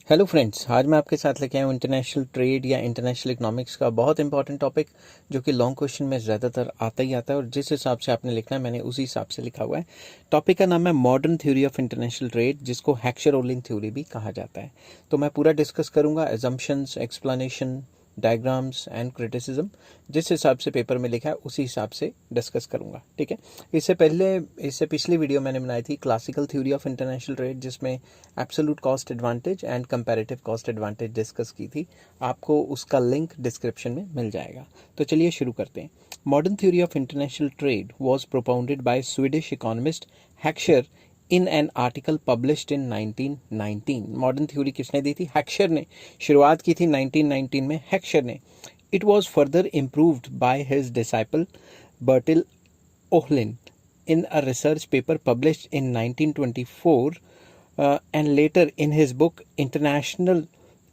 Hello friends, आज मैं आपके साथ लेके आया हूँ इंटरनेशनल ट्रेड या इंटरनेशनल इकोनॉमिक्स का बहुत इंपॉर्टेंट टॉपिक, जो कि लॉन्ग क्वेश्चन में ज़्यादातर आता ही आता है और जिस हिसाब से आपने लिखना है मैंने उसी हिसाब से लिखा हुआ है। टॉपिक का नाम है modern theory of international trade, जिसको हैक्सर-ओलिन थ्योरी भी कहा जाता है। तो मैं पूरा डिस्कस करूँगा, assumptions, explanation, diagrams and criticism, जिस हिसाब से पेपर में लिखा है उसी हिसाब से डिस्कस करूंगा। ठीक है। इससे पिछली वीडियो मैंने बनाई थी classical theory of international trade, जिसमें absolute cost advantage and comparative cost advantage discuss की थी। आपको उसका लिंक डिस्क्रिप्शन में मिल जाएगा। तो चलिए शुरू करते हैं। Modern theory of international trade was propounded by Swedish economist Heckscher in an article published in 1919। Modern theory किसने दी थी? हैक्शर ने। शुरुआत की थी 1919 में हैक्शर ने। It was further improved by his disciple Bertil Ohlin in a research paper published in 1924 and later in his book International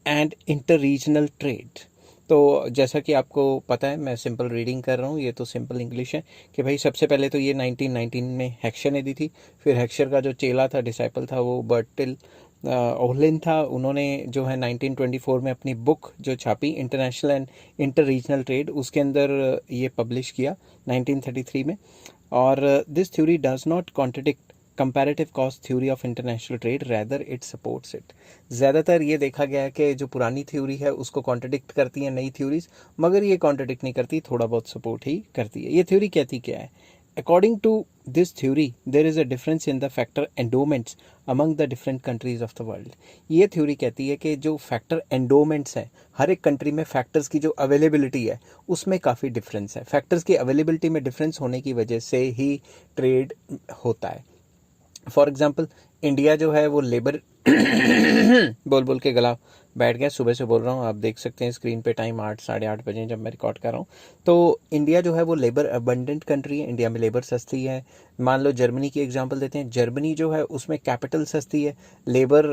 and Interregional Trade। तो जैसा कि आपको पता है, मैं सिंपल रीडिंग कर रहा हूँ, ये तो सिंपल इंग्लिश है कि भाई सबसे पहले तो ये 1919 में हैक्शर ने दी थी। फिर हैक्शर का जो चेला था, डिसाइपल था, वो बर्टिल ओहलिन था। उन्होंने जो है 1924 में अपनी बुक जो छापी international and inter regional trade, उसके अंदर ये पब्लिश किया 1933 में। और this theory does not contradict comparative cost theory of international trade, rather it supports it. ज़्यादातर ये देखा गया है कि जो पुरानी थ्योरी है उसको कॉन्ट्रडिक्ट करती है नई थ्योरीज, मगर ये कॉन्ट्रडिक्ट नहीं करती, थोड़ा बहुत सपोर्ट ही करती है। ये थ्योरी कहती क्या है? According to this theory, there is a difference in the factor endowments among the different countries of the world। ये थ्योरी कहती है कि जो फैक्टर एंडोमेंट्स हैं, हर एक कंट्री में फैक्टर्स की जो अवेलेबिलिटी है उसमें काफ़ी डिफरेंस है। फैक्टर्स की अवेलेबिलिटी में डिफरेंस होने की वजह से ही ट्रेड होता है। फॉर एग्जांपल, इंडिया जो है वो लेबर बोल बोल के गला बैठ गया, सुबह से बोल रहा हूँ, आप देख सकते हैं स्क्रीन पे टाइम 8 साढ़े 8 बजे जब मैं रिकॉर्ड कर रहा हूँ। तो इंडिया जो है वो लेबर अबंडेंट कंट्री है, इंडिया में लेबर सस्ती है। मान लो जर्मनी की एग्जांपल देते हैं, जर्मनी जो है उसमें कैपिटल सस्ती है, लेबर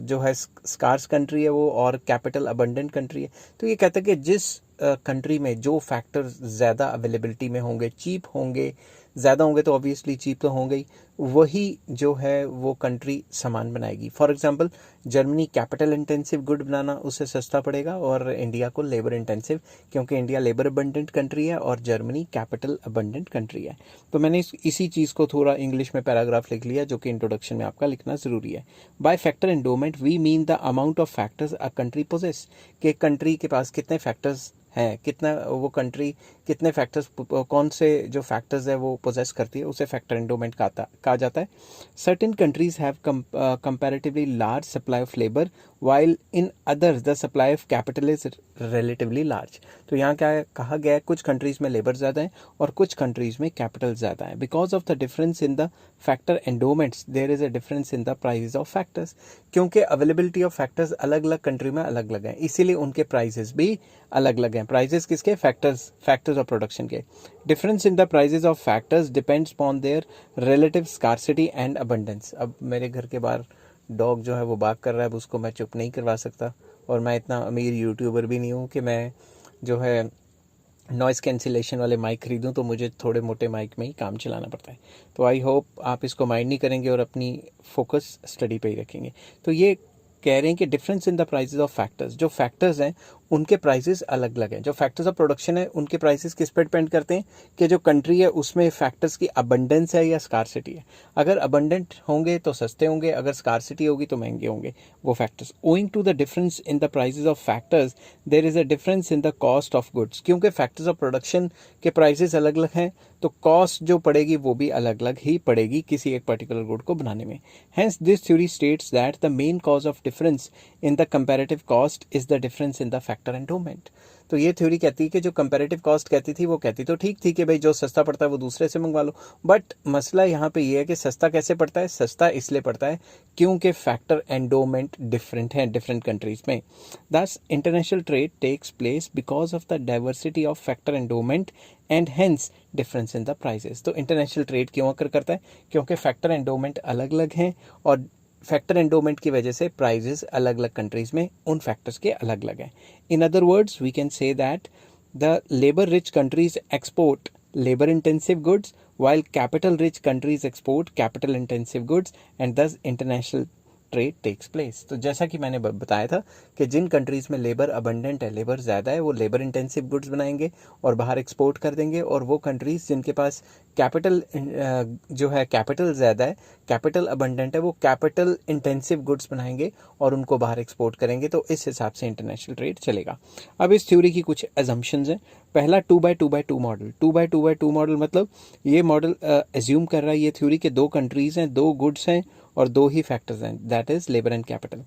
जो है स्कार्स कंट्री है वो, और कैपिटल अबंडेंट कंट्री है। तो ये कहता है कि जिस कंट्री में जो फैक्टर्स ज़्यादा अवेलेबिलिटी में होंगे, चीप होंगे, ज़्यादा होंगे तो ऑब्वियसली चीप तो होंगे ही, वही जो है वो कंट्री सामान बनाएगी। For example, Germany capital intensive good बनाना उससे सस्ता पड़ेगा और इंडिया को लेबर इंटेंसिव, क्योंकि इंडिया लेबर अबंडेंट कंट्री है और जर्मनी कैपिटल अबंडेंट कंट्री है। तो मैंने इसी चीज़ को थोड़ा इंग्लिश में पैराग्राफ लिख लिया, जो कि इंट्रोडक्शन में आपका लिखना ज़रूरी है। By factor endowment we mean the amount of factors a country possess, कि कंट्री के पास कितने फैक्टर्स है, कितना वो कंट्री कितने फैक्टर्स, कौन से जो फैक्टर्स है वो पोजेस करती है, उसे फैक्टर एंडोमेंट कहा जाता है। Certain countries have comparatively large supply of labour while in others the supply of capital is relatively large. तो यहाँ क्या कहा गया है? कुछ कंट्रीज में लेबर ज़्यादा है और कुछ कंट्रीज में कैपिटल ज़्यादा है। Because of the difference in the factor endowments there is a difference in the price of factors, क्योंकि अवेलेबिलिटी ऑफ फैक्टर्स अलग अलग कंट्री में अलग अलग हैं, इसीलिए उनके प्राइजेस भी अलग अलग हैं। प्राइजेस किसके? फैक्टर्स ऑफ प्रोडक्शन के। Difference in the prices of factors depends upon their relative scarcity and abundance. अब मेरे घर के बाहर डॉग जो है वो बाग कर रहा है, अब उसको मैं चुप नहीं करवा सकता, और मैं इतना अमीर यूट्यूबर भी नहीं हूँ कि मैं जो है नॉइज़ कैंसिलेशन वाले माइक खरीदूं, तो मुझे थोड़े मोटे माइक में ही काम चलाना पड़ता है। तो आई होप आप इसको माइंड नहीं करेंगे और अपनी फोकस स्टडी पे ही रखेंगे। तो ये कह रहे हैं कि difference in the prices of factors, जो फैक्टर्स हैं उनके प्राइसेस अलग अलग हैं। जो फैक्टर्स ऑफ प्रोडक्शन है उनके प्राइसेस किस पर डिपेंड करते हैं? कि जो कंट्री है उसमें फैक्टर्स की अबंडेंस है या स्कार्सिटी है। अगर अबंडेंट होंगे तो सस्ते होंगे, अगर स्कार्सिटी होगी तो महंगे होंगे वो factors. Owing to the difference in the prices of factors there is a difference in the cost of goods, क्योंकि फैक्टर्स ऑफ प्रोडक्शन के प्राइसेस अलग अलग हैं, तो कॉस्ट जो पड़ेगी वो भी अलग अलग ही पड़ेगी किसी एक पर्टिकुलर गुड को बनाने में। Hence this theory states that the main cause of difference in the comparative cost is the difference in the factor endowment। तो ये थ्योरी कहती है कि जो कंपैरेटिव कॉस्ट कहती थी वो कहती तो ठीक थी कि भाई जो सस्ता पड़ता है वो दूसरे से मंगवा लो, बट मसला यहाँ पे ये है कि सस्ता कैसे पड़ता है? सस्ता इसलिए पड़ता है क्योंकि फैक्टर एंडोमेंट डिफरेंट है डिफरेंट कंट्रीज में। Thus international trade takes place because of the diversity of factor endowment and hence difference in the prices. तो इंटरनेशनल ट्रेड क्यों अकर करता है? क्योंकि फैक्टर एंडोमेंट अलग अलग हैं और फैक्टर एंडोमेंट की वजह से प्राइजेस अलग अलग कंट्रीज में उन फैक्टर्स के अलग अलग हैं। In other words we can say that the labour rich countries export labour intensive goods while capital rich countries export capital intensive goods, and thus international trade takes place. तो जैसा कि मैंने बताया था कि जिन कंट्रीज़ में लेबर अबंडेंट है, लेबर ज़्यादा है, वो लेबर इंटेंसिव गुड्स बनाएंगे और बाहर एक्सपोर्ट कर देंगे, और वो कंट्रीज़ जिनके पास कैपिटल जो है कैपिटल ज़्यादा है, कैपिटल अबंडेंट है, वो कैपिटल इंटेंसिव गुड्स बनाएंगे और उनको बाहर एक्सपोर्ट करेंगे। तो इस हिसाब से इंटरनेशनल ट्रेड चलेगा। अब इस थ्योरी की कुछ एजम्पशंस हैं। पहला 2x2x2 मॉडल। 2x2x2 मॉडल मतलब ये मॉडल एज्यूम कर रहा है, ये थ्योरी के दो कंट्रीज़ हैं, दो गुड्स हैं और दो ही फैक्टर्स हैं, that is labour and capital.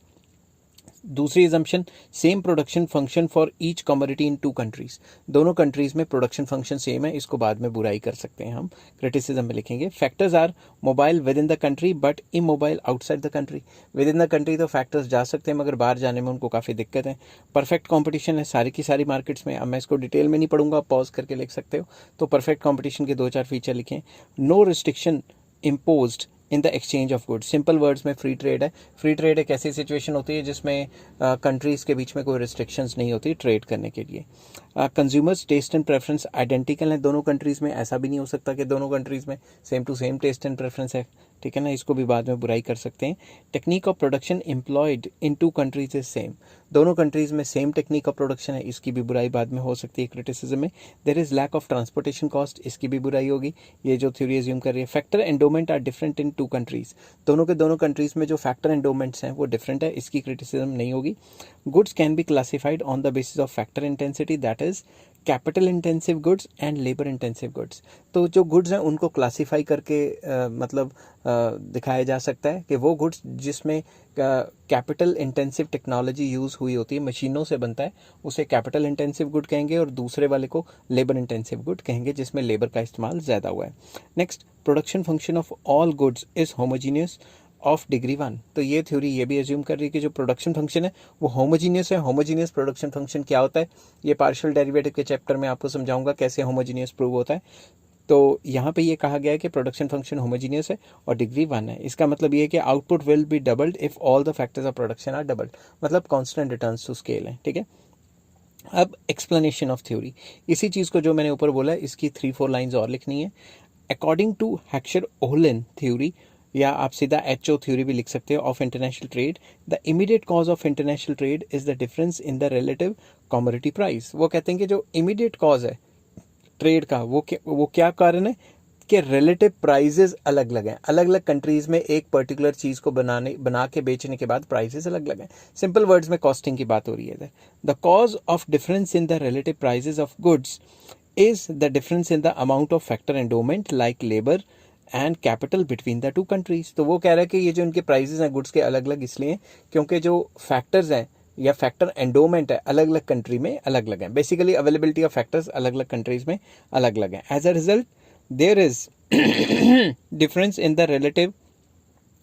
दूसरी assumption, same production function for each commodity in two countries. दोनों कंट्रीज में प्रोडक्शन फंक्शन सेम है, इसको बाद में बुराई कर सकते हैं, हम क्रिटिसिज्म में लिखेंगे। Factors are mobile within the country but immobile outside the country. Within the country तो फैक्टर्स जा सकते हैं, मगर बाहर जाने में उनको काफ़ी दिक्कत है। परफेक्ट कॉम्पिटिशन है सारी की सारी मार्केट्स में। अब मैं इसको डिटेल में नहीं पढ़ूंगा, पॉज करके लिख सकते हो। तो परफेक्ट कॉम्पिटिशन के 2-4 फीचर लिखें। No restriction imposed in the exchange of goods. Simple words में फ्री ट्रेड है। फ्री ट्रेड एक ऐसी सिचुएशन होती है जिसमें कंट्रीज़ के बीच में कोई रिस्ट्रिक्शंस नहीं होती ट्रेड करने के लिए। Consumers taste and preference identical है दोनों कंट्रीज़ में। ऐसा भी नहीं हो सकता कि दोनों कंट्रीज़ में same to same taste and preference है, ठीक है ना, इसको भी बाद में बुराई कर सकते हैं। Technique of production employed in two countries is same. दोनों कंट्रीज़ में सेम टेक्निक ऑफ प्रोडक्शन है, इसकी भी बुराई बाद में हो सकती है क्रिटिसिज्म में। There is lack of transportation cost, इसकी भी बुराई होगी, ये जो थ्योरी एज्यूम कर रही है। Factor endowment are different in two countries. दोनों के दोनों कंट्रीज़ में जो फैक्टर एंडोमेंट्स हैं वो डिफरेंट है, इसकी क्रिटिसिज्म नहीं होगी। Goods can be classified on the basis of factor intensity, that is capital intensive goods and labour intensive goods. तो जो गुड्स हैं उनको क्लासीफाई करके दिखाया जा सकता है कि वो गुड्स जिसमें कैपिटल इंटेंसिव टेक्नोलॉजी यूज़ हुई होती है, मशीनों से बनता है, उसे कैपिटल इंटेंसिव गुड कहेंगे, और दूसरे वाले को लेबर इंटेंसिव गुड कहेंगे जिसमें लेबर का इस्तेमाल ज़्यादा हुआ है। Next, production function of all goods is homogeneous of degree 1। तो ये थ्योरी ये भी एज्यूम कर रही है कि जो प्रोडक्शन फंक्शन है वो होमोजीनियस है। होमोजीनियस प्रोडक्शन फंक्शन क्या होता है, ये पार्शियल डेरिवेटिव के चैप्टर में आपको समझाऊंगा कैसे होमोजीनियस प्रूव होता है। तो यहाँ पे ये कहा गया है कि प्रोडक्शन फंक्शन होमोजीनियस है और डिग्री 1 है। इसका मतलब ये है कि output will be doubled if all the factors of production are doubled, मतलब कांस्टेंट रिटर्न्स टू स्केल है, ठीक है। अब एक्सप्लेनेशन ऑफ थ्योरी, इसी चीज़ को जो मैंने ऊपर बोला है इसकी 3-4 लाइन्स और लिखनी है। अकॉर्डिंग टू हेक्सर-ओहलन थ्योरी, या आप सीधा HO थ्योरी भी लिख सकते हो, of international trade, the immediate cause of international trade is the difference in the relative commodity price. वो कहते हैं कि जो इमीडिएट कॉज है ट्रेड का वो क्या कारण है कि रिलेटिव प्राइजेस अलग अलग हैं। अलग अलग कंट्रीज में एक पर्टिकुलर चीज़ को बना के बेचने के बाद प्राइसेस अलग अलग हैं। सिंपल वर्ड्स में कॉस्टिंग की बात हो रही है। The cause of difference in the relative prices of goods is the difference in the amount of factor endowment like labour and capital between the two countries. तो वो कह रहा है कि ये जो इनके प्राइजेस हैं गुड्स के अलग अलग इसलिए क्योंकि जो फैक्टर्स हैं या फैक्टर एंडोमेंट है अलग अलग कंट्री में अलग अलग है। बेसिकली अवेलेबिलिटी ऑफ फैक्टर्स अलग अलग कंट्रीज में अलग अलग है। As a result there is difference in the relative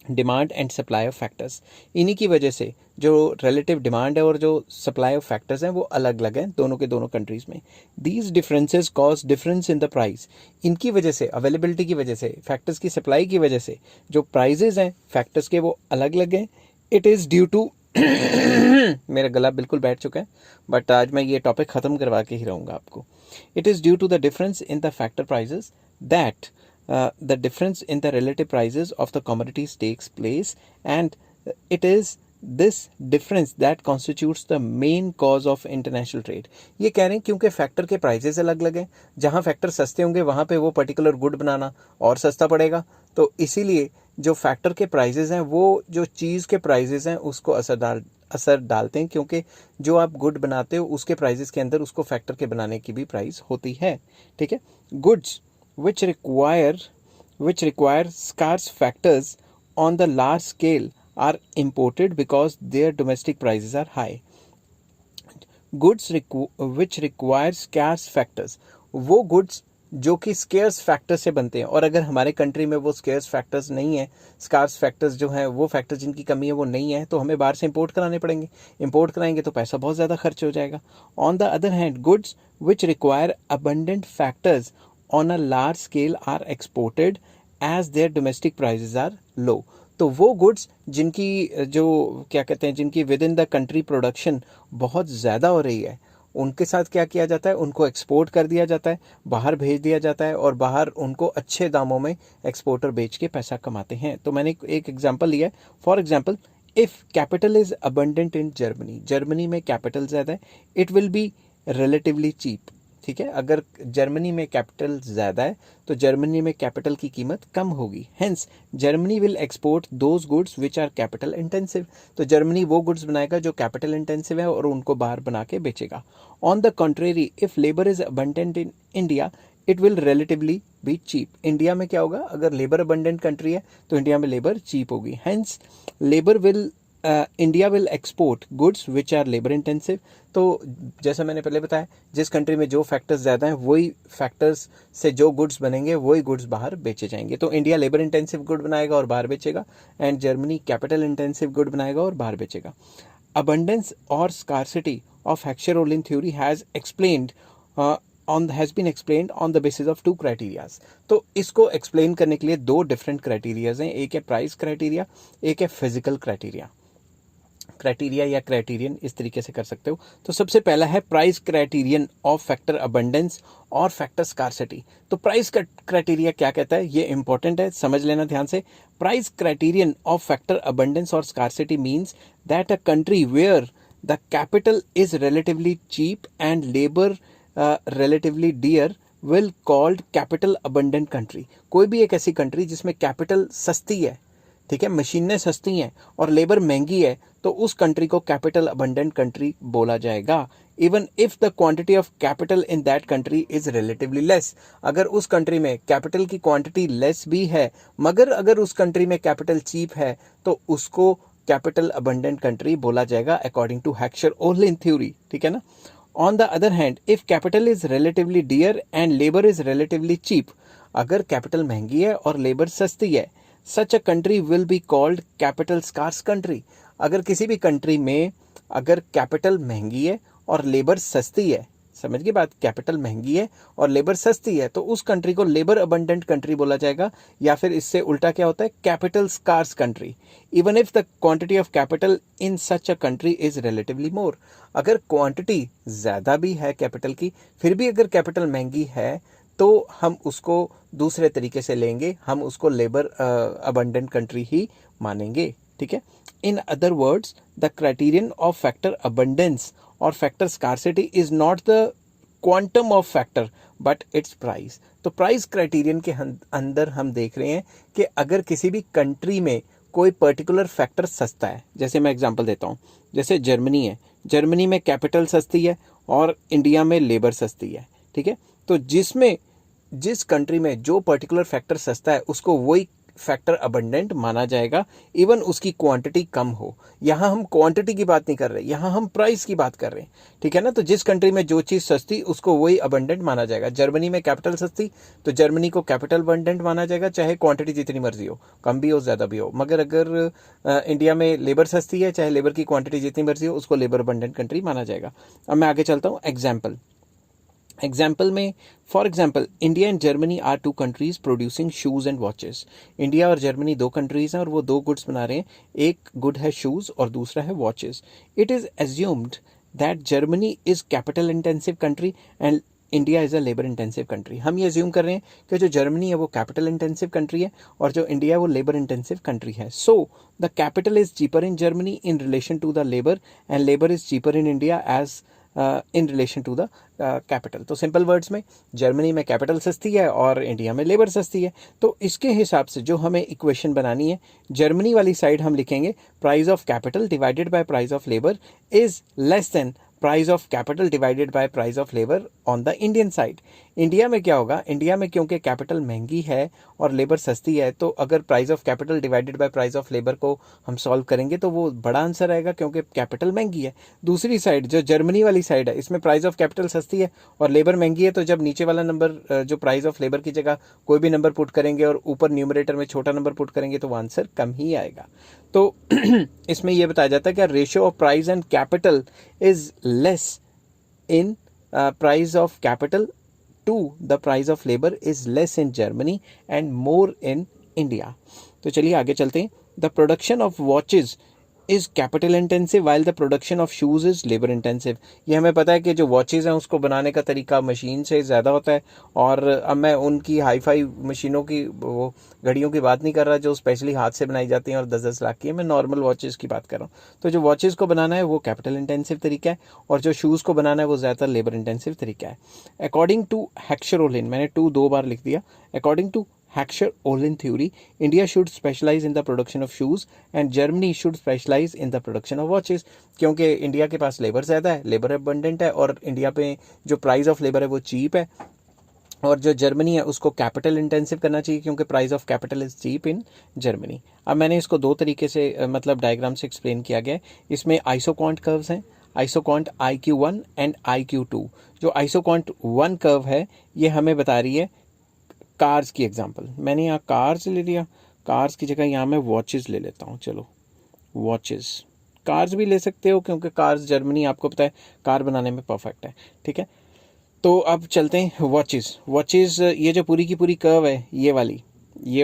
demand and supply of factors. इन्हीं की वजह से जो रिलेटिव डिमांड है और जो सप्लाई ऑफ फैक्टर्स हैं वो अलग अलग हैं दोनों के दोनों कंट्रीज में। These differences cause difference in the price. इनकी वजह से, अवेलेबिलिटी की वजह से, फैक्टर्स की सप्लाई की वजह से जो प्राइजेज हैं फैक्टर्स के वो अलग अलग हैं। इट इज़ ड्यू टू मेरा गला बिल्कुल बैठ चुका है बट आज मैं ये टॉपिक ख़त्म करवा के ही रहूँगा आपको। It is due to the difference in the factor prices that the difference in the relative prices of the commodities takes place, and it is this difference that constitutes the main cause of international trade। ये कह रहे हैं क्योंकि factor के prices अलग अलग हैं, जहाँ फैक्टर सस्ते होंगे वहाँ पे वो पर्टिकुलर गुड बनाना और सस्ता पड़ेगा, तो इसीलिए जो फैक्टर के प्राइजेस हैं वो जो चीज़ के प्राइजेस हैं उसको असर डालते हैं, क्योंकि जो आप गुड बनाते हो उसके प्राइजेस के अंदर उसको फैक्टर के बनाने की भी प्राइस होती है, ठीक है। Goods which require scarce factors on the large scale are imported because their domestic prices are high। Goods which require scarce factors, वो goods जो कि स्केर्स फैक्टर से बनते हैं, और अगर हमारे कंट्री में वो स्केर्स फैक्टर्स नहीं है, स्कार्स फैक्टर्स जो हैं वो फैक्टर जिनकी कमी है वो नहीं है, तो हमें बाहर से इंपोर्ट कराने पड़ेंगे। इंपोर्ट कराएंगे तो पैसा बहुत ज़्यादा खर्च हो जाएगा। On the other hand goods which require abundant factors on a large scale are exported as their domestic prices are low। तो वो गुड्स जिनकी जो क्या कहते हैं जिनकी with in the country production बहुत ज़्यादा हो रही है उनके साथ क्या किया जाता है, उनको एक्सपोर्ट कर दिया जाता है, बाहर भेज दिया जाता है और बाहर उनको अच्छे दामों में एक्सपोर्टर बेच के पैसा कमाते हैं। तो मैंने एक एग्जांपल लिया है। For example if capital is abundant in Germany, Germany में कैपिटल ज़्यादा है, it will be relatively cheap. ठीक है, अगर जर्मनी में कैपिटल ज़्यादा है तो जर्मनी में कैपिटल की कीमत कम होगी। Hence Germany will export those goods which are capital intensive, तो जर्मनी वो गुड्स बनाएगा जो कैपिटल इंटेंसिव है और उनको बाहर बना के बेचेगा। On the contrary if labour is abundant in India it will relatively be cheap. India में क्या होगा, अगर लेबर अबंडेंट कंट्री है तो इंडिया में लेबर चीप होगी। Hence labour will India will export goods which are labour intensive. तो जैसा मैंने पहले बताया, जिस कंट्री में जो फैक्टर्स ज़्यादा हैं वही फैक्टर्स से जो गुड्स बनेंगे वही गुड्स बाहर बेचे जाएंगे। तो इंडिया लेबर इंटेंसिव गुड बनाएगा और बाहर बेचेगा, and Germany capital intensive good बनाएगा और बाहर बेचेगा। अबंडेंस और scarcity of Heckscher-Olin theory has been explained on the basis of two criterias। तो इसको एक्सप्लेन करने के लिए दो डिफरेंट क्राइटेरियाज हैं, एक है प्राइस क्राइटेरिया, एक है फिजिकल क्राइटेरिया। क्राइटेरिया या क्राइटेरियन इस तरीके से कर सकते हो। तो सबसे पहला है price criterion of factor abundance और फैक्टर स्कार्सिटी। तो प्राइस क्राइटेरिया क्या कहता है, ये इंपॉर्टेंट है, समझ लेना ध्यान से। Price criterion of factor abundance और scarcity means that a country where the capital is relatively cheap and labour relatively dear will called capital abundant country। कोई भी एक ऐसी कंट्री जिसमें कैपिटल सस्ती है, ठीक है, मशीनें सस्ती हैं और लेबर महंगी है, तो उस कंट्री को कैपिटल अबंडेंट कंट्री बोला जाएगा। Even if the quantity of capital in that country is relatively less, अगर उस कंट्री में कैपिटल की क्वांटिटी लेस भी है मगर अगर उस कंट्री में कैपिटल चीप है तो उसको कैपिटल अबंडेंट कंट्री बोला जाएगा अकॉर्डिंग टू हेक्सर-ओलिन थ्योरी। ठीक है ना। On the other hand, if capital is relatively dear and labor is relatively cheap, अगर कैपिटल महंगी है और लेबर सस्ती है, such a country will be called capital scarce country। अगर किसी भी कंट्री में अगर कैपिटल महंगी है और लेबर सस्ती है, समझ गए बात, कैपिटल महंगी है और लेबर सस्ती है, तो उस कंट्री को लेबर अबंडेंट कंट्री बोला जाएगा, या फिर इससे उल्टा क्या होता है, capital scarce country. Even if the quantity of capital in such a country is relatively more, अगर क्वांटिटी ज़्यादा भी है कैपिटल की, फिर भी अगर कैपिटल महंगी है तो हम उसको दूसरे तरीके से लेंगे, हम उसको लेबर अबंडेंट कंट्री ही मानेंगे। ठीक है। In other words the criterion of factor abundance और factor scarcity is not the quantum of factor but it's price. तो प्राइस क्राइटेरियन के अंदर हम देख रहे हैं कि अगर किसी भी कंट्री में कोई पर्टिकुलर फैक्टर सस्ता है, जैसे मैं एग्जांपल देता हूँ, जैसे जर्मनी है, जर्मनी में कैपिटल सस्ती है और इंडिया में लेबर सस्ती है। ठीक है। तो जिस कंट्री में जो पर्टिकुलर फैक्टर सस्ता है उसको वही फैक्टर अबंडेंट माना जाएगा, इवन उसकी क्वांटिटी कम हो। यहाँ हम क्वांटिटी की बात नहीं कर रहे, यहाँ हम प्राइस की बात कर रहे हैं। ठीक है ना। तो जिस कंट्री में जो चीज़ सस्ती उसको वही अबंडेंट माना जाएगा। जर्मनी में कैपिटल सस्ती तो जर्मनी को कैपिटल अबंडेंट माना जाएगा, चाहे क्वांटिटी जितनी मर्जी हो, कम भी हो ज़्यादा भी हो। मगर अगर इंडिया में लेबर सस्ती है, चाहे लेबर की क्वांटिटी जितनी मर्जी हो, उसको लेबर अबंडेंट कंट्री माना जाएगा। अब मैं आगे चलता हूँ। एग्जाम्पल में, for example, India and Germany are two countries producing shoes and watches. India और जर्मनी दो कंट्रीज हैं और वो दो गुड्स बना रहे हैं, एक गुड है शूज़ और दूसरा है watches. It is assumed that Germany is capital intensive country and India is a labour intensive country. हम ये एज्यूम कर रहे हैं कि जो जर्मनी है वो कैपिटल इंटेंसिव कंट्री है और जो इंडिया है वो लेबर इंटेंसिव कंट्री है। So the capital is cheaper in Germany in relation to the labour and labour is cheaper in India as in relation to the capital. तो simple words में, Germany में capital सस्ती है और India में labour सस्ती है। तो इसके हिसाब से जो हमें इक्वेशन बनानी है, जर्मनी वाली साइड हम लिखेंगे price of capital divided by price of labour is less than price of capital divided by price of labour on the Indian side. India में क्या होगा, इंडिया में क्योंकि कैपिटल महंगी है और लेबर सस्ती है, तो अगर price of capital divided by price of labour को हम सॉल्व करेंगे तो वो बड़ा आंसर आएगा क्योंकि कैपिटल महंगी है। दूसरी साइड जो जर्मनी वाली साइड है, इसमें प्राइस ऑफ कैपिटल सस्ती है और लेबर महंगी है, तो जब नीचे वाला नंबर जो प्राइस ऑफ लेबर की जगह कोई भी नंबर पुट करेंगे और ऊपर न्यूमरेटर में छोटा नंबर पुट करेंगे तो वो आंसर कम ही आएगा। तो इसमें यह बताया जाता है कि ratio of price and capital is less in price of capital to the price of labour is less in Germany and more in India. तो चलिए आगे चलते हैं। The production of watches is capital intensive while the production of shoes is labour intensive. ये हमें पता है कि जो वॉचेज़ हैं उसको बनाने का तरीका मशीन से ज़्यादा होता है। और अब मैं उनकी हाई फाई मशीनों की, वो घड़ियों की बात नहीं कर रहा जो स्पेशली हाथ से बनाई जाती हैं और 10-10 लाख की है, मैं नॉर्मल वॉचेज़ की बात कर रहा हूँ। तो जो वॉचेज़ को बनाना है वो कैपिटल इंटेंसिव तरीका है, और जो शूज़ को बनाना है वो ज़्यादातर लेबर इंटेंसिव तरीका है। अकॉर्डिंग टू हेक्सर-ओलिन, मैंने 2 बार लिख दिया, according to Heckscher-Ohlin theory, India should specialize in the production of shoes and Germany should specialize in the production of watches। क्योंकि इंडिया के पास लेबर ज़्यादा है, लेबर अबंडेंट है, और इंडिया पे जो प्राइस ऑफ लेबर है वो चीप है, और जो जर्मनी है उसको कैपिटल इंटेंसिव करना चाहिए क्योंकि price of capital is cheap in Germany. अब मैंने इसको 2 तरीके से मतलब डायग्राम से एक्सप्लेन किया गया है। इसमें आइसोकॉन्ट कर्व्स हैं, आइसोकॉन्ट IQ1 एंड IQ2। जो आइसोकॉन्ट 1 कर्व है ये हमें बता रही है कार्स की एग्जांपल। मैंने यहाँ कार्स ले लिया, कार्स की जगह यहाँ मैं वॉचेस ले लेता हूँ। चलो वॉचेस, कार्स भी ले सकते हो क्योंकि कार्स जर्मनी आपको पता है कार बनाने में परफेक्ट है, ठीक है। तो अब चलते हैं वॉचेस। वॉचेस ये जो पूरी की पूरी कर्व है, ये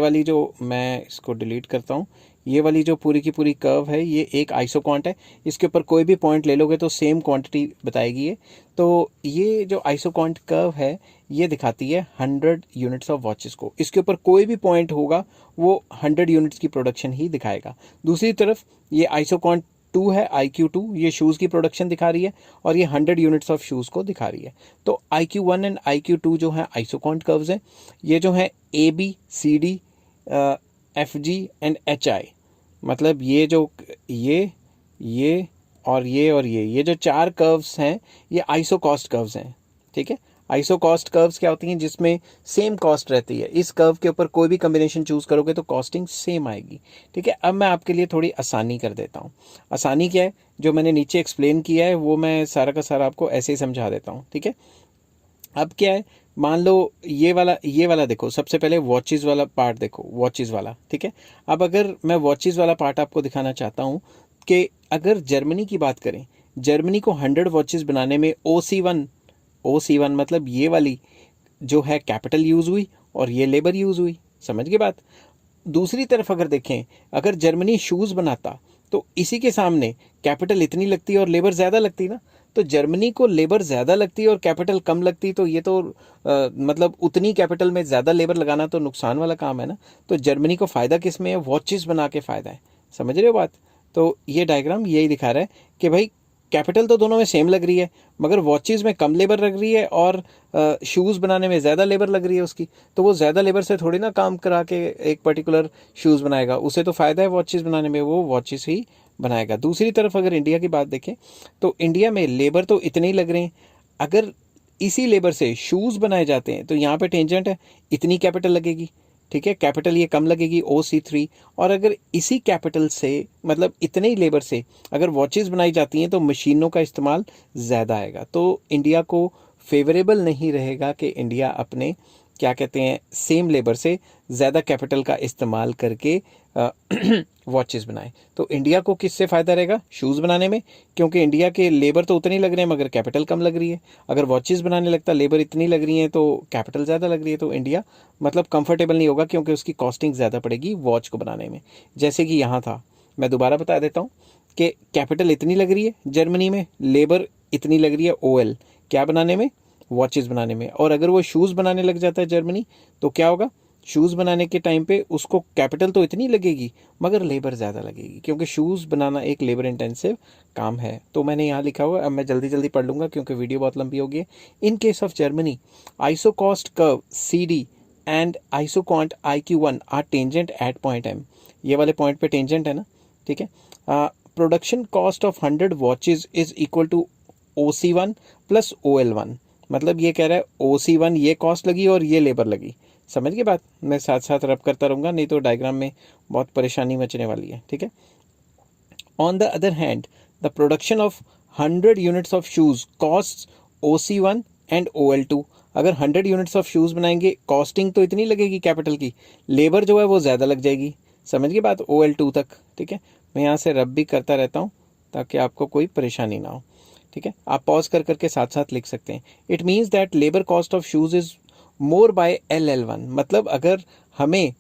वाली जो, मैं इसको डिलीट करता हूँ, ये वाली जो पूरी की पूरी कर्व है ये एक आइसोकॉन्ट है। इसके ऊपर कोई भी पॉइंट ले लोगे तो सेम क्वांटिटी बताएगी ये। तो ये जो आइसोकॉन्ट कर्व है ये दिखाती है 100 यूनिट्स ऑफ वॉचेस को। इसके ऊपर कोई भी पॉइंट होगा वो 100 यूनिट्स की प्रोडक्शन ही दिखाएगा। दूसरी तरफ ये आइसोकॉन्ट 2 है, IQ2, ये शूज़ की प्रोडक्शन दिखा रही है और ये 100 यूनिट्स ऑफ शूज़ को दिखा रही है। तो IQ1 एंड IQ2 जो है आइसोकॉन्ट कर्व्स हैं। ये जो है ABCD FG एंड HI, मतलब ये जो ये और ये जो 4 कर्व्स हैं ये आइसोकॉस्ट कर्व्स हैं, ठीक है। आइसोकॉस्ट कर्व्स क्या होती हैं? जिसमें सेम कॉस्ट रहती है। इस कर्व के ऊपर कोई भी कॉम्बिनेशन चूज करोगे तो कॉस्टिंग सेम आएगी, ठीक है। अब मैं आपके लिए थोड़ी आसानी कर देता हूँ। आसानी क्या है? जो मैंने नीचे एक्सप्लेन किया है वो मैं सारा का सारा आपको ऐसे ही समझा देता हूँ, ठीक है। अब क्या है, मान लो ये वाला देखो, सबसे पहले वॉचेस वाला पार्ट देखो, वॉचेस वाला, ठीक है। अब अगर मैं वॉचेस वाला पार्ट आपको दिखाना चाहता हूँ कि अगर जर्मनी की बात करें, जर्मनी को 100 वॉचेस बनाने में OC1 मतलब ये वाली जो है कैपिटल यूज हुई और ये लेबर यूज हुई, समझ गए बात। दूसरी तरफ अगर देखें, अगर जर्मनी शूज बनाता तो इसी के सामने कैपिटल इतनी लगती और लेबर ज़्यादा लगती ना। तो जर्मनी को लेबर ज़्यादा लगती और कैपिटल कम लगती, तो ये तो मतलब उतनी कैपिटल में ज़्यादा लेबर लगाना तो नुकसान वाला काम है ना। तो जर्मनी को फ़ायदा किस में है? वॉचेस बना के फ़ायदा है, समझ रहे हो बात। तो ये डायग्राम यही दिखा रहा है कि भाई कैपिटल तो दोनों में सेम लग रही है मगर वॉचेस में कम लेबर लग रही है और शूज़ बनाने में ज़्यादा लेबर लग रही है उसकी। तो वो ज़्यादा लेबर से थोड़ी ना काम करा के एक पर्टिकुलर शूज़ बनाएगा, उसे तो फ़ायदा है वॉचेस बनाने में, वो वॉचेस ही बनाएगा। दूसरी तरफ अगर इंडिया की बात देखें तो इंडिया में लेबर तो इतने ही लग रहे हैं, अगर इसी लेबर से शूज़ बनाए जाते हैं तो यहाँ पे टेंजेंट है, इतनी कैपिटल लगेगी, ठीक है। कैपिटल ये कम लगेगी OC3, और अगर इसी कैपिटल से मतलब इतने ही लेबर से अगर वॉचेस बनाई जाती हैं तो मशीनों का इस्तेमाल ज़्यादा आएगा। तो इंडिया को फेवरेबल नहीं रहेगा कि इंडिया अपने क्या कहते हैं सेम लेबर से ज़्यादा कैपिटल का इस्तेमाल करके वॉचेस बनाए। तो इंडिया को किससे फ़ायदा रहेगा? शूज़ बनाने में, क्योंकि इंडिया के लेबर तो उतनी लग रहे हैं मगर कैपिटल कम लग रही है। अगर वॉचेस बनाने लगता लेबर इतनी लग रही है तो कैपिटल ज़्यादा लग रही है, तो इंडिया मतलब कंफर्टेबल नहीं होगा क्योंकि उसकी कॉस्टिंग ज़्यादा पड़ेगी वॉच को बनाने में। जैसे कि यहाँ था, मैं दोबारा बता देता हूँ कि कैपिटल इतनी लग रही है जर्मनी में, लेबर इतनी लग रही है OL क्या बनाने में? वॉचेस बनाने में। और अगर वो शूज़ बनाने लग जाता है जर्मनी तो क्या होगा? शूज़ बनाने के टाइम पे उसको कैपिटल तो इतनी लगेगी मगर लेबर ज़्यादा लगेगी, क्योंकि शूज़ बनाना एक लेबर इंटेंसिव काम है। तो मैंने यहाँ लिखा हुआ है, अब मैं जल्दी जल्दी पढ़ लूँगा क्योंकि वीडियो बहुत लंबी होगी। In case of Germany, isocost curve CD and isoquant IQ1 are tangent at point M। ये वाले पॉइंट पे टेंजेंट है ना, ठीक है। Production cost of 100 watches is equal to OC1 plus OL1। मतलब ये कह रहा है OC1 ये कॉस्ट लगी और ये लेबर लगी, समझ गए बात। मैं साथ साथ रब करता रहूँगा नहीं तो डायग्राम में बहुत परेशानी मचने वाली है, ठीक है। On the other hand, the production of 100 units of shoes cost OC1 and OL2। अगर 100 यूनिट्स ऑफ शूज़ बनाएंगे कॉस्टिंग तो इतनी लगेगी कैपिटल की, लेबर जो है वो ज़्यादा लग जाएगी, समझ गए बात, OL2 तक, ठीक है। मैं यहाँ से रब भी करता रहता हूँ ताकि आपको कोई परेशानी ना हो, ठीक है। आप पॉज कर करके साथ साथ लिख सकते हैं। It means that labour cost of shoes is more by LL1। मतलब अगर हमें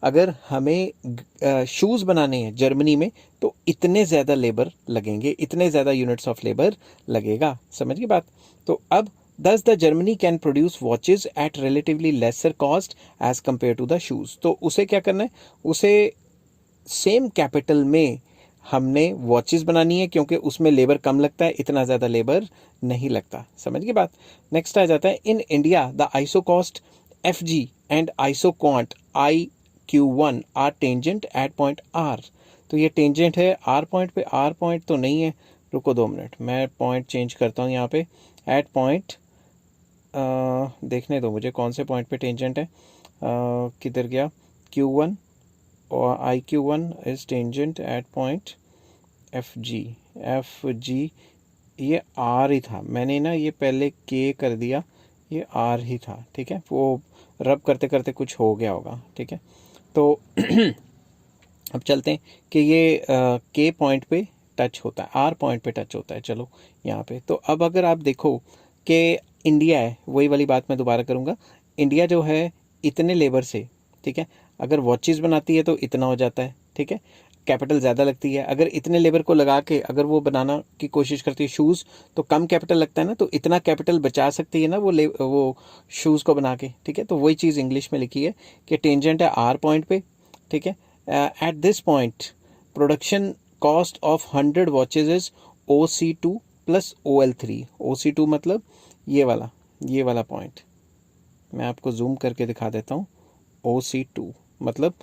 अगर हमें शूज़ बनाने हैं जर्मनी में तो इतने ज़्यादा लेबर लगेंगे, इतने ज़्यादा यूनिट्स ऑफ लेबर लगेगा। समझ गई बात। तो अब Thus the Germany can produce watches at relatively lesser cost as compared to the shoes। तो उसे क्या करना है, उसे सेम कैपिटल में हमने वॉचेस बनानी है क्योंकि उसमें लेबर कम लगता है, इतना ज़्यादा लेबर नहीं लगता। समझ गई बात। नेक्स्ट आ जाता है, in India the isocost FG and isoquant IQ1 are tangent at point R। तो ये टेंजेंट है R पॉइंट पे, R पॉइंट तो नहीं है, रुको 2 मिनट, मैं पॉइंट चेंज करता हूँ यहाँ पे। एट पॉइंट देखने दो मुझे कौन से पॉइंट पे टेंजेंट है, किधर गया, Q1 और IQ1 is tangent at point FG ये R ही था, मैंने ना ये पहले K कर दिया, ये R ही था, ठीक है, वो रब करते करते कुछ हो गया होगा, ठीक है। तो अब चलते हैं कि ये K पॉइंट पे टच होता है, R पॉइंट पे टच होता है, चलो यहाँ पे। तो अब अगर आप देखो कि इंडिया है, वही वाली बात मैं दोबारा करूँगा, इंडिया जो है इतने लेबर से, ठीक है, अगर वॉचेस बनाती है तो इतना हो जाता है, ठीक है, कैपिटल ज़्यादा लगती है। अगर इतने लेबर को लगा के अगर वो बनाना की कोशिश करती है शूज़ तो कम कैपिटल लगता है ना, तो इतना कैपिटल बचा सकती है ना वो शूज़ को बना के, ठीक है। तो वही चीज़ इंग्लिश में लिखी है कि टेंजेंट है R पॉइंट पे, ठीक है। At this point production cost of 100 watches is OC2 plus OL3। OC2 मतलब ये वाला पॉइंट, मैं आपको जूम करके दिखा देता हूँ। OC2 मतलब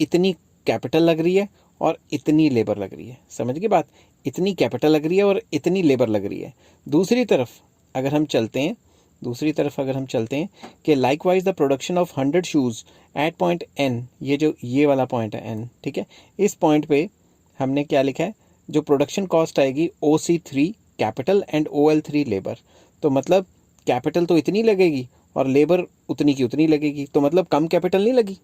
इतनी कैपिटल लग रही है और इतनी लेबर लग रही है। समझ गई बात, इतनी कैपिटल लग रही है और इतनी लेबर लग रही है। दूसरी तरफ अगर हम चलते हैं कि likewise the production of 100 shoes at point N, ये वाला पॉइंट है N, ठीक है। इस पॉइंट पे हमने क्या लिखा है, जो प्रोडक्शन कॉस्ट आएगी OC3 capital and OL3 labour. तो मतलब कैपिटल तो इतनी लगेगी और लेबर उतनी की उतनी लगेगी, तो मतलब कम कैपिटल नहीं लगी।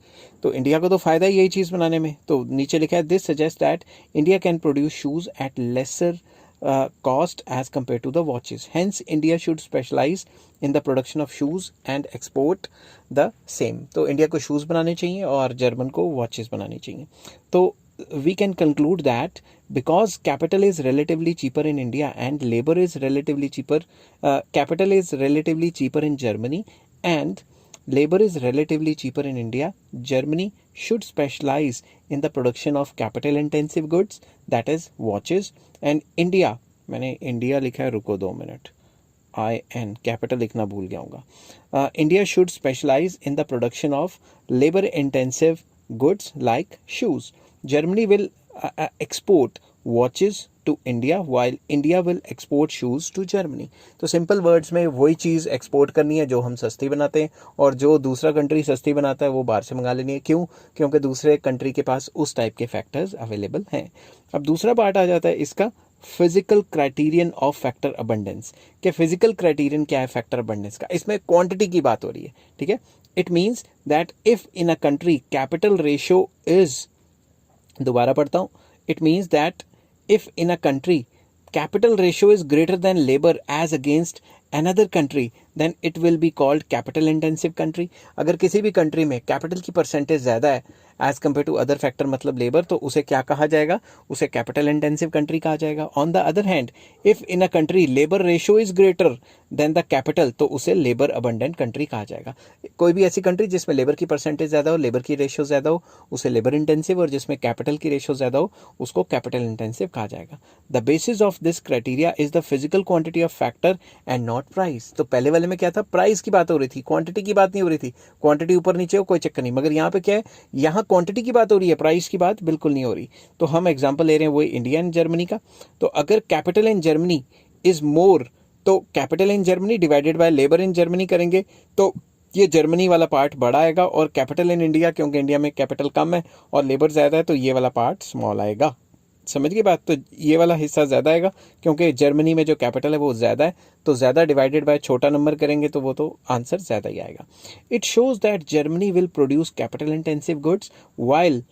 तो इंडिया को तो फ़ायदा ही यही चीज़ बनाने में। तो नीचे लिखा है, this suggest that India can produce shoes at lesser cost as compare to the watches, hence India should specialize in the production of shoes and export the same. तो इंडिया को शूज़ बनाने चाहिए और जर्मन को watches बनानी चाहिए। तो we can conclude that because capital is relatively cheaper in India and labor is relatively cheaper, capital is relatively cheaper in Germany and labor is relatively cheaper in India, Germany should specialize in the production of capital intensive goods, that is watches, and India, मैंने India लिखा है, रुको 2 minute, IN capital लिखना भूल गया हूँगा। India should specialize in the production of labor intensive goods like shoes. Germany will export watches to India while India will export shoes to Germany। तो simple words में वही चीज़ export करनी है जो हम सस्ती बनाते हैं, और जो दूसरा कंट्री सस्ती बनाता है वो बाहर से मंगा लेनी है। क्यों? क्योंकि दूसरे कंट्री के पास उस टाइप के फैक्टर्स अवेलेबल हैं। अब दूसरा पार्ट आ जाता है इसका, physical criterion of factor abundance. कि फिजिकल क्राइटेरियन क्या है फैक्टर अबंडेंस का? इसमें क्वांटिटी की बात हो रही है, ठीक है। It means that if in a country capital ratio is, दोबारा पढ़ता हूँ, it means that if in a country capital ratio is greater than labour as against another country then it will be called capital intensive country। अगर किसी भी country में capital की percentage ज़्यादा है as compare to other factor मतलब labour, तो उसे क्या कहा जाएगा? उसे कैपिटल इंटेंसिव कंट्री कहा जाएगा। On the other hand if in a country labour ratio is greater then the capital, तो उसे लेबर अबंडेंट कंट्री कहा जाएगा। कोई भी ऐसी कंट्री जिसमें लेबर की परसेंटेज ज़्यादा हो, लेबर की रेशियो ज़्यादा हो, उसे लेबर इंटेंसिव, और जिसमें कैपिटल की रेशियो ज़्यादा हो उसको कैपिटल इंटेंसिव कहा जाएगा। The basis of this criteria is the physical quantity of factor and not price. तो पहले वाले में क्या था? प्राइस की बात हो रही थी, क्वांटिटी की बात नहीं हो रही थी। क्वांटिटी ऊपर नीचे हो कोई चक्कर नहीं, मगर यहाँ पे क्या है, यहाँ क्वांटिटी की बात हो रही है, प्राइस की बात बिल्कुल नहीं हो रही। तो हम एग्जांपल ले रहे हैं वही इंडिया एंड जर्मनी का। तो अगर capital in Germany is more, तो capital in Germany divided by labour in Germany करेंगे तो ये जर्मनी वाला पार्ट बड़ा आएगा, और कैपिटल इन इंडिया, क्योंकि इंडिया में कैपिटल कम है और लेबर ज़्यादा है, तो ये वाला पार्ट स्मॉल आएगा। समझ गई बात? तो ये वाला हिस्सा ज़्यादा आएगा क्योंकि जर्मनी में जो कैपिटल है वो ज़्यादा है, तो ज़्यादा डिवाइडेड बाय छोटा नंबर करेंगे तो वो तो आंसर ज़्यादा ही आएगा। It shows that Germany will produce capital intensive goods while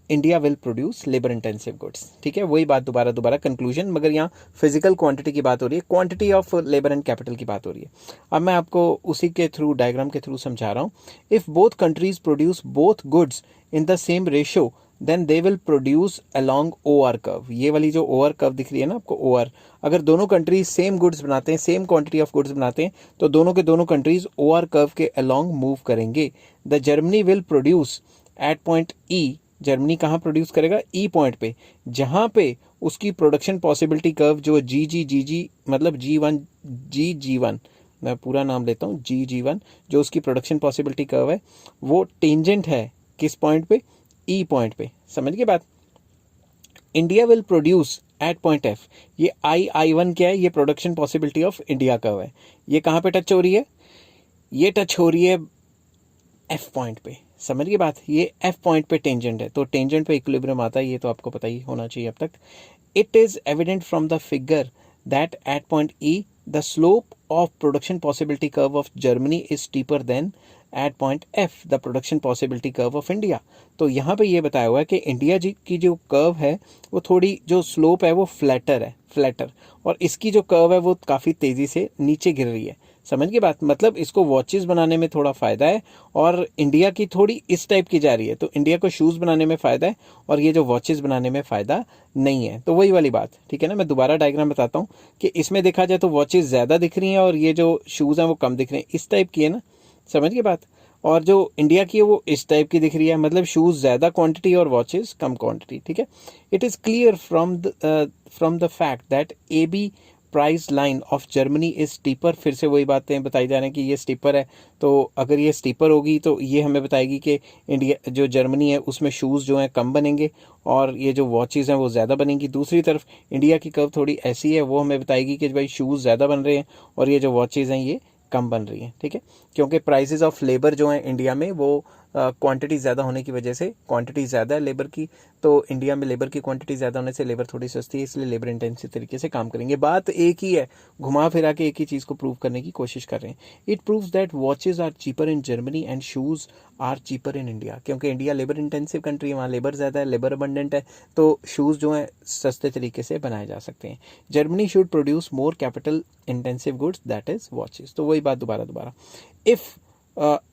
India will produce labour intensive goods. ठीक है, वही बात दोबारा कंक्लूजन, मगर यहाँ फिजिकल क्वांटिटी की बात हो रही है, quantity of labour and capital की बात हो रही है। अब मैं आपको उसी के थ्रू, डायग्राम के थ्रू समझा रहा हूँ। If both countries produce both goods in the same ratio then they will produce along OR curve. ये वाली जो OR कर्व दिख रही है ना आपको, OR, अगर दोनों कंट्रीज सेम गुड्स बनाते हैं, सेम क्वांटिटी ऑफ गुड्स बनाते हैं, तो दोनों के दोनों कंट्रीज OR कर्व के अलोंग मूव करेंगे। The Germany will produce at point E, Germany कहाँ प्रोड्यूस करेगा? E पॉइंट पे, जहाँ पे उसकी प्रोडक्शन पॉसिबिलिटी कर्व जो जी मतलब G1, मैं पूरा नाम लेता हूँ, G1, जो उसकी प्रोडक्शन पॉसिबिलिटी कर्व है, वो टेंजेंट है किस पॉइंट पे? E पॉइंट पे। समझ गए बात? India will produce at point F, ये I1 क्या है? ये production possibility of India curve है। ये कहाँ पे टच हो रही है? ये टच हो रही है F पॉइंट पे। समझ गए बात? ये F पॉइंट पे टेंजेंट है, तो टेंजेंट पे इक्विलिब्रियम आता है, ये तो आपको पता ही होना चाहिए अब तक। It is evident from the figure that at point E the slope of production possibility curve of Germany is steeper than at point F the production possibility curve of India. तो यहाँ पे ये बताया हुआ है कि इंडिया जी की जो कर्व है वो थोड़ी, जो स्लोप है वो फ्लैटर, और इसकी जो कर्व है वो काफ़ी तेज़ी से नीचे गिर रही है। समझ गए बात? मतलब इसको वॉचेस बनाने में थोड़ा फ़ायदा है, और इंडिया की थोड़ी इस टाइप की जा रही है, तो इंडिया को शूज़ बनाने में फ़ायदा है, और ये जो वॉचेस बनाने में फ़ायदा नहीं है। तो वही वाली बात, ठीक है ना? मैं दोबारा डायग्राम बताता हूँ कि इसमें देखा जाए तो वॉचेस ज़्यादा दिख रही हैं और ये जो शूज़ हैं वो कम दिख रहे हैं, इस टाइप की है ना? समझ गए बात? और जो इंडिया की है वो इस टाइप की दिख रही है, मतलब शूज़ ज़्यादा क्वांटिटी और वॉचेस कम क्वांटिटी। ठीक है, it is clear from the fact that AB price line of Germany is steeper. फिर से वही बातें बताई जा रही हैं कि ये स्टीपर है, तो अगर ये स्टीपर होगी तो ये हमें बताएगी कि इंडिया जो जर्मनी है उसमें शूज़ जो हैं कम बनेंगे और ये जो वॉचेज़ हैं वो ज़्यादा बनेंगी। दूसरी तरफ इंडिया की कर्व थोड़ी ऐसी है, वो हमें बताएगी कि भाई शूज़ ज़्यादा बन रहे हैं और ये जो वॉचेज़ हैं ये कम बन रही हैं। ठीक है, क्योंकि प्राइसेस ऑफ लेबर जो हैं इंडिया में वो क्वांटिटी ज़्यादा होने की वजह से, क्वांटिटी ज़्यादा है लेबर की, तो इंडिया में लेबर की क्वांटिटी ज़्यादा होने से लेबर थोड़ी सस्ती है, इसलिए लेबर इंटेंसिव तरीके से काम करेंगे। बात एक ही है, घुमा फिरा के एक ही चीज़ को प्रूव करने की कोशिश कर रहे हैं। It proves that watches are cheaper in Germany and shoes are cheaper in India, क्योंकि इंडिया लेबर इंटेंसिव कंट्री है, वहाँ लेबर ज़्यादा है, लेबर अबंडेंट है, तो शूज़ जो हैं सस्ते तरीके से बनाए जा सकते हैं। Germany should produce more capital intensive goods, that is watches. तो वही बात दोबारा, if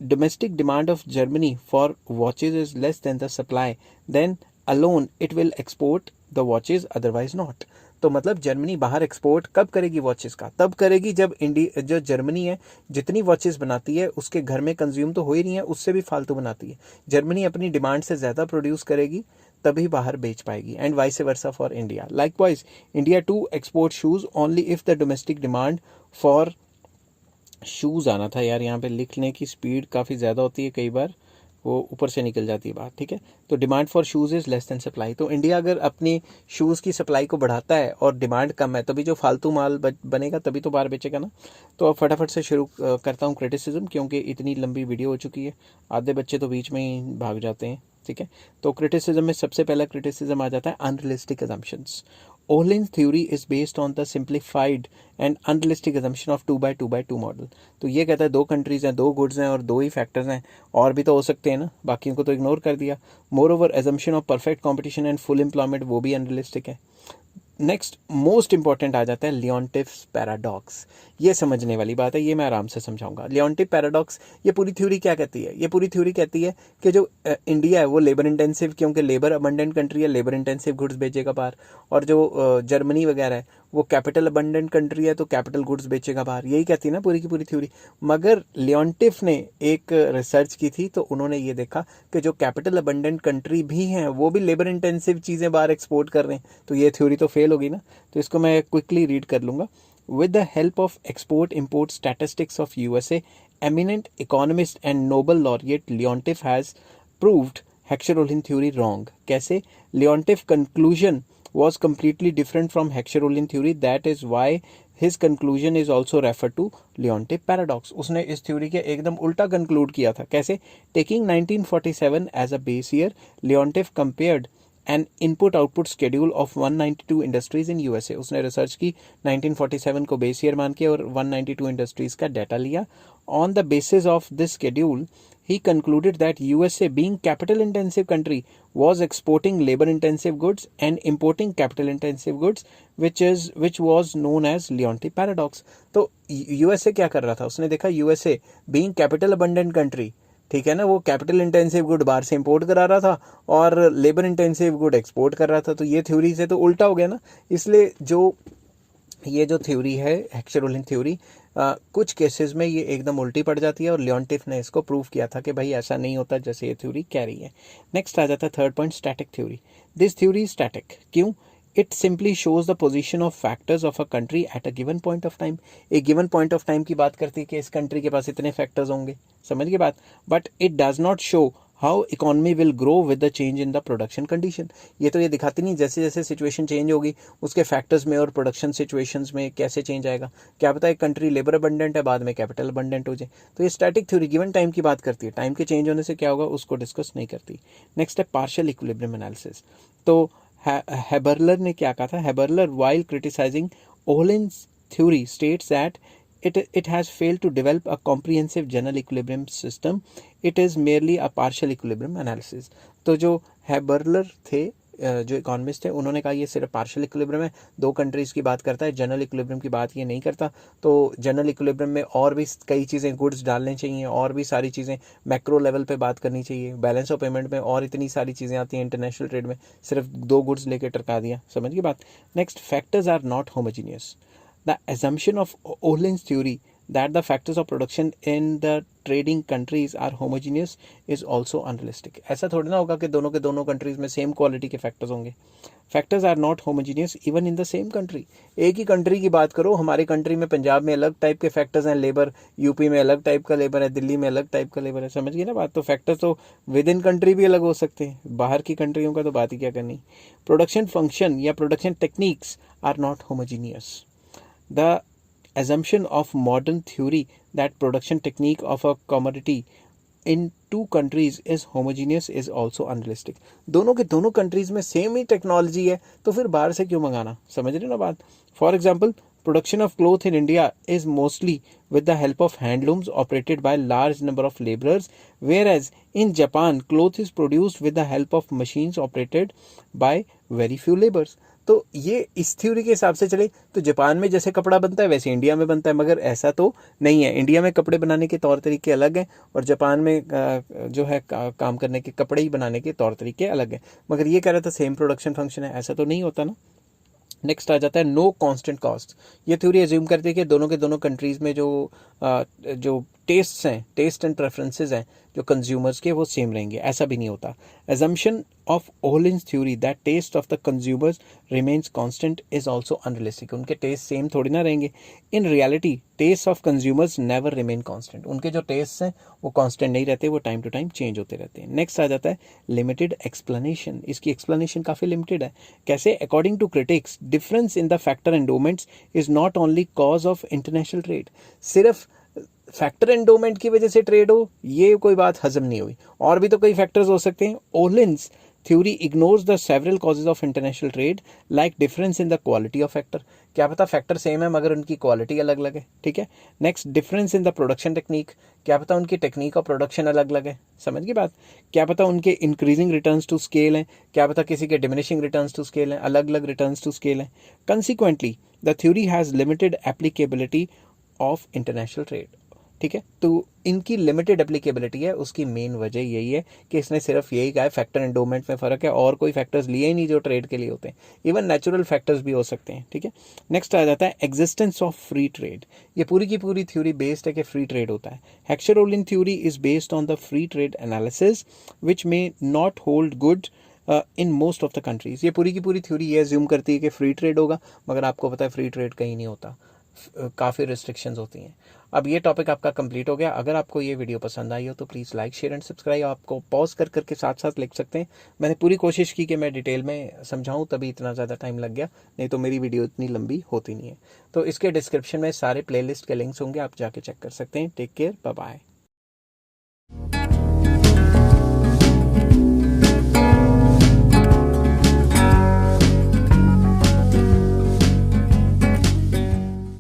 domestic demand of Germany for watches is less than the supply, then alone it will export the watches, otherwise not। तो मतलब Germany बाहर export कब करेगी watches का? तब करेगी जब जो जर्मनी है जितनी वॉचेस बनाती है उसके घर में कंज्यूम तो हो ही नहीं है, उससे भी फालतू बनाती है। जर्मनी अपनी डिमांड से ज़्यादा प्रोड्यूस करेगी तभी बाहर बेच पाएगी, and vice versa for India. Likewise India to export shoes only if the domestic demand for shoes आना था यार, यहाँ पे लिखने की स्पीड काफ़ी ज़्यादा होती है, कई बार वो ऊपर से निकल जाती है बात। ठीक है, तो demand for shoes is less than supply. तो इंडिया अगर अपनी शूज़ की सप्लाई को बढ़ाता है और डिमांड कम है, तभी जो फालतू माल बनेगा तभी तो बाहर बेचेगा ना। तो अब फटाफट से शुरू करता हूँ क्रिटिसिज्म, क्योंकि इतनी लंबी वीडियो हो चुकी है, आधे बच्चे तो बीच में ही भाग जाते हैं। ठीक है, तो क्रिटिसिज्म में सबसे पहला क्रिटिसिज्म आ जाता है unrealistic assumptions। Ohlen's theory is based on the simplified and unrealistic assumption of 2x2x2 model. तो ये कहता है दो कंट्रीज हैं, दो गुड्स हैं और दो ही फैक्टर्स हैं, और भी तो हो सकते हैं ना, बाकियों को तो इग्नोर कर दिया। More over assumption of perfect competition and full employment, वो भी अनरियलिस्टिक है। नेक्स्ट मोस्ट इंपॉर्टेंट आ जाता है लियोनटिफ्स पैराडॉक्स। ये समझने वाली बात है, ये मैं आराम से समझाऊंगा। लियोनटिफ पैराडॉक्स, ये पूरी थ्योरी क्या कहती है? ये पूरी थ्योरी कहती है कि जो इंडिया है वो लेबर इंटेंसिव, क्योंकि लेबर अबंडेंट कंट्री है, लेबर इंटेंसिव गुड्स बेचेगा बाहर, और जो जर्मनी वगैरह है वो कैपिटल अबंडेंट कंट्री है, तो कैपिटल गुड्स बेचेगा बाहर। यही कहती है ना पूरी की पूरी थ्योरी। मगर लियोनटिफ ने एक रिसर्च की थी, तो उन्होंने ये देखा कि जो कैपिटल अबंडेंट कंट्री भी हैं वो भी लेबर इंटेंसिव चीज़ें बाहर एक्सपोर्ट कर रहे हैं, तो ये थ्योरी तो फेल होगी ना। तो इसको मैं क्विकली रीड कर लूँगा। With the help of export-import statistics of USA, eminent economist and Nobel laureate Leontief has proved Heckscher-Ohlin theory wrong. कैसे? Leontief conclusion was completely different from Heckscher-Ohlin theory. That is why his conclusion is also referred to Leontief paradox. उसने इस theory के एकदम उल्टा conclude किया था। कैसे? Taking 1947 as a base year, Leontief compared N input output schedule of 192 industries in USA. उसने research की 1947 को बेस ईयर मान के और 192 इंडस्ट्रीज का डाटा लिया। On the basis of this schedule he concluded that USA, being capital intensive country, was exporting labor intensive goods and importing capital intensive goods, which was known as Leonti paradox। तो USA क्या कर रहा था, उसने देखा USA being capital abundant country, ठीक है ना, वो कैपिटल इंटेंसिव गुड बाहर से इंपोर्ट करा रहा था और लेबर इंटेंसिव गुड एक्सपोर्ट कर रहा था। तो ये थ्योरी से तो उल्टा हो गया ना। इसलिए ये जो थ्योरी है हेक्सर-ओहलिन थ्योरी, कुछ केसेस में ये एकदम उल्टी पड़ जाती है और लियोंटिफ ने इसको प्रूव किया था कि भाई ऐसा नहीं होता जैसे ये थ्योरी कह रही है। नेक्स्ट आ जाता है third point, static theory. This theory is static, क्यों? It simply shows the position of factors of a country at a given point of time. एक गिवन पॉइंट ऑफ टाइम की बात करती है कि इस कंट्री के पास इतने फैक्टर्स होंगे, समझ गए बात। But it does not show how economy will grow with the change in the production condition. ये तो ये दिखाती नहीं जैसे जैसे सिचुएशन चेंज होगी उसके फैक्टर्स में और प्रोडक्शन सिचुएशंस में कैसे चेंज आएगा। क्या पता है कंट्री लेबर अबंडेंट है, बाद में कैपिटल अबंडेंट हो जाए। तो ये स्टैटिक थ्योरी गिवन टाइम की बात करती है, टाइम के चेंज होने से क्या होगा उसको डिस्कस नहीं करती। नेक्स्ट है पार्शियल इक्विलिब्रियम एनालिसिस। तो हेबर्लर ने क्या कहा था? Haberler while criticising Ohlin's theory states that it has failed to develop a comprehensive general equilibrium system. It is merely a partial equilibrium analysis। तो जो हेबर्लर थे, जो इकोनॉमिस्ट थे, उन्होंने कहा ये सिर्फ पार्शियल इक्विलिब्रियम है, दो कंट्रीज की बात करता है, जनरल इक्विलिब्रियम की बात ये नहीं करता। तो जनरल इक्विलिब्रियम में और भी कई चीज़ें, गुड्स डालने चाहिए और भी सारी चीज़ें मैक्रो लेवल पे बात करनी चाहिए। बैलेंस ऑफ पेमेंट में और इतनी सारी चीज़ें आती हैं, इंटरनेशनल ट्रेड में सिर्फ दो गुड्स लेके टरका दिया, समझ गई बात। Next, factors are not homogeneous. The assumption of Ohlin's theory that the factors of production in the trading countries are homogeneous is also unrealistic। ऐसा थोड़ी ना होगा कि दोनों के दोनों कंट्रीज में सेम क्वालिटी के फैक्टर्स होंगे। Factors are not homogeneous even in the same country. एक ही कंट्री की बात करो, हमारी कंट्री में पंजाब में अलग टाइप के फैक्टर्स हैं लेबर, यूपी में अलग टाइप का लेबर है, दिल्ली में अलग टाइप का लेबर है, समझ गए ना बात। तो फैक्टर्स तो विद इन कंट्री भी अलग हो सकते हैं, बाहर की कंट्रियों का तो बात ही क्या करनी। प्रोडक्शन फंक्शन या production techniques are not homogeneous. The assumption of modern theory that production technique of a commodity in two countries is homogeneous is also unrealistic। दोनों के दोनों कंट्रीज में सेम ही टेक्नोलॉजी है तो फिर बाहर से क्यों मंगाना, समझ रहे हो ना बात। For example, production of cloth in India is mostly with the help of handlooms operated by large number of laborers, whereas in Japan cloth is produced with the help of machines operated by very few laborers। तो ये इस theory के हिसाब से चले तो Japan में जैसे कपड़ा बनता है वैसे इंडिया में बनता है, मगर ऐसा तो नहीं है। इंडिया में कपड़े बनाने के तौर तरीके अलग हैं और जापान में जो है काम करने के, कपड़े ही बनाने के तौर तरीके अलग हैं, मगर ये कह रहा था सेम प्रोडक्शन फंक्शन है, ऐसा तो नहीं होता ना। नेक्स्ट आ जाता है नो कांस्टेंट कॉस्ट। ये थ्योरी एज्यूम करती है कि दोनों के दोनों कंट्रीज में जो टेस्ट्स हैं, टेस्ट एंड प्रेफरेंसेस हैं जो कंज्यूमर्स के, वो सेम रहेंगे, ऐसा भी नहीं होता। Assumption of Ohlin's theory that taste of the consumers remains constant is also unrealistic. उनके टेस्ट सेम थोड़ी ना रहेंगे। In reality taste of consumers never remain constant. उनके जो टेस्ट हैं वो कांस्टेंट नहीं रहते, वो टाइम टू टाइम चेंज होते रहते हैं। नेक्स्ट आ जाता है लिमिटेड एक्सप्लेनेशन। इसकी एक्सप्लेनेशन काफ़ी लिमिटेड है। कैसे? According to critics difference in the factor endowments is not only cause of international trade. सिर्फ फैक्टर एंडोमेंट की वजह से ट्रेड हो, ये कोई बात हजम नहीं हुई, और भी तो कई फैक्टर्स हो सकते हैं। Ohlins theory ignores the several causes of international trade like difference in the quality of factor. क्या पता फैक्टर सेम है मगर उनकी क्वालिटी अलग अलग है, ठीक है। Next, difference in the production technique. क्या पता उनकी टेक्निक ऑफ प्रोडक्शन अलग अलग है, समझ गई बात। क्या पता उनके इंक्रीजिंग रिटर्न्स टू स्केल हैं, क्या पता किसी के डिमिनिशिंग रिटर्न्स टू स्केल हैं, अलग अलग रिटर्न्स टू स्केल हैं। Consequently the theory has limited applicability of international trade, ठीक है। तो इनकी लिमिटेड एप्लीकेबिलिटी है, उसकी मेन वजह यही है कि इसने सिर्फ यही कहा है फैक्टर एंडोमेंट में फ़र्क है, और कोई फैक्टर्स लिए ही नहीं जो ट्रेड के लिए होते हैं। इवन नेचुरल फैक्टर्स भी हो सकते हैं, ठीक है। नेक्स्ट आ जाता है एग्जिस्टेंस ऑफ फ्री ट्रेड। ये पूरी की पूरी थ्योरी बेस्ड है कि फ्री ट्रेड होता है। Heckscher-Ohlin theory is based on the free trade analysis which may not hold good in most of the countries. ये पूरी की पूरी थ्योरी ये एज्यूम करती है कि फ्री ट्रेड होगा, मगर आपको पता है फ्री ट्रेड कहीं नहीं होता, काफ़ी रिस्ट्रिक्शंस होती हैं। अब ये टॉपिक आपका कंप्लीट हो गया। अगर आपको ये वीडियो पसंद आई हो तो please like, share and subscribe. आपको पॉज कर करके साथ साथ लिख सकते हैं। मैंने पूरी कोशिश की कि मैं डिटेल में समझाऊं, तभी इतना ज़्यादा टाइम लग गया, नहीं तो मेरी वीडियो इतनी लंबी होती नहीं है। तो इसके डिस्क्रिप्शन में सारे प्लेलिस्ट के लिंक्स होंगे, आप जाके चेक कर सकते हैं। Take care, bye bye.